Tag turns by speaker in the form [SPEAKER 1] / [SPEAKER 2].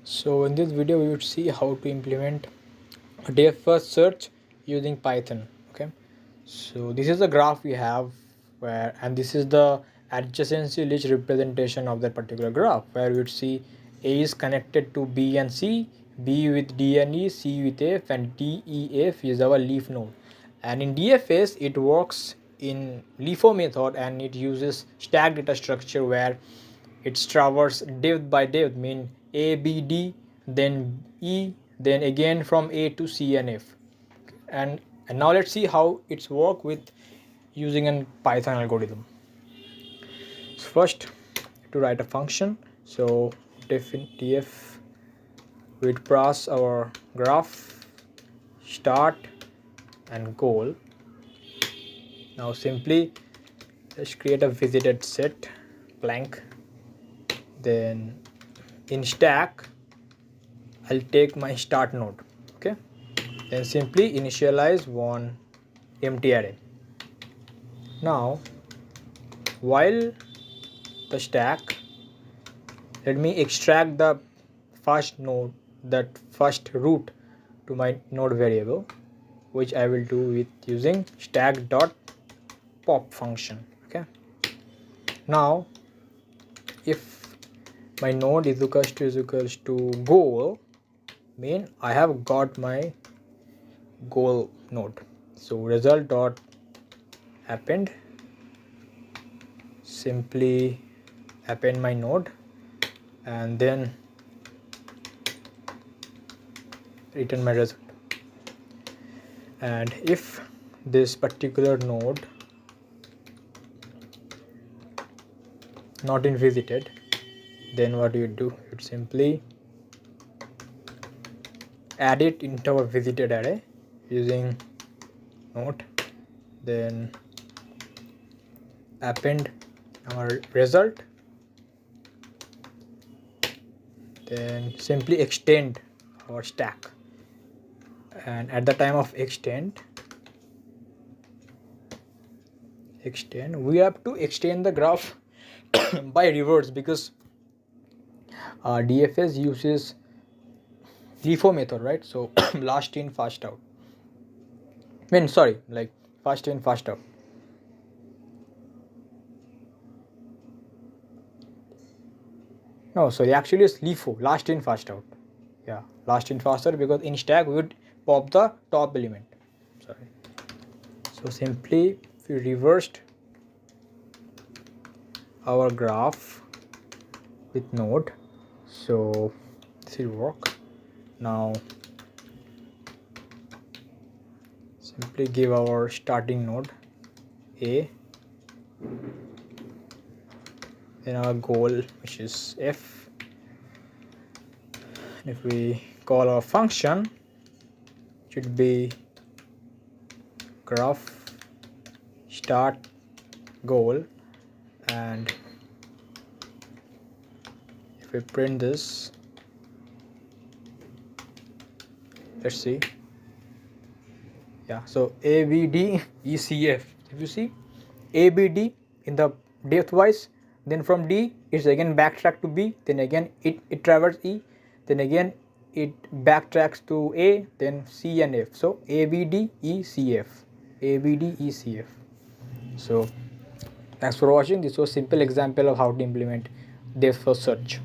[SPEAKER 1] So in this video we would see how to implement a depth first search using Python. Okay, so this is the graph we have where, and this is the adjacency list representation of that particular graph, where we would see A is connected to B and C, B with D and E, C with F, and D, E, F is our leaf node. And in DFS it works in LIFO method, and it uses stack data structure where it's traverse depth by depth, mean A, B, D, then E, then again from A to C and F. And now let's see how it's work with using a Python algorithm. So first, to write a function, so def with pass our graph start and goal. Now simply just create a visited set blank, then in stack I'll take my start node. Okay, then simply initialize one empty array. Now while the stack, let me extract the first node, that first root to my node variable, which I will do with using stack.pop function. Okay, now if my node is equals to goal, mean I have got my goal node. So result dot append, simply append my node and then return my result. And if this particular node not in visited, then what you do, you simply add it into our visited array using node, then append our result, then simply extend our stack. And at the time of extend, we have to extend the graph by reverse, because DFS uses LIFO method, right? So last in first out, like first in first out. No, sorry, actually it's LIFO, last in first out. Yeah, last in first out, because in stack we would pop the top element. Sorry. So simply if we reversed our graph with node, so this will work. Now simply give our starting node A, then our goal, which is F. And if we call our function, it should be graph start goal, and if we print this, let's see. Yeah, so ABD ECF. If you see ABD in the depth wise, then from D it's again backtrack to B, then again it traverses E, then again it backtracks to A, then C and F. So ABD ECF, ABD ECF. So thanks for watching. This was simple example of how to implement depth first search.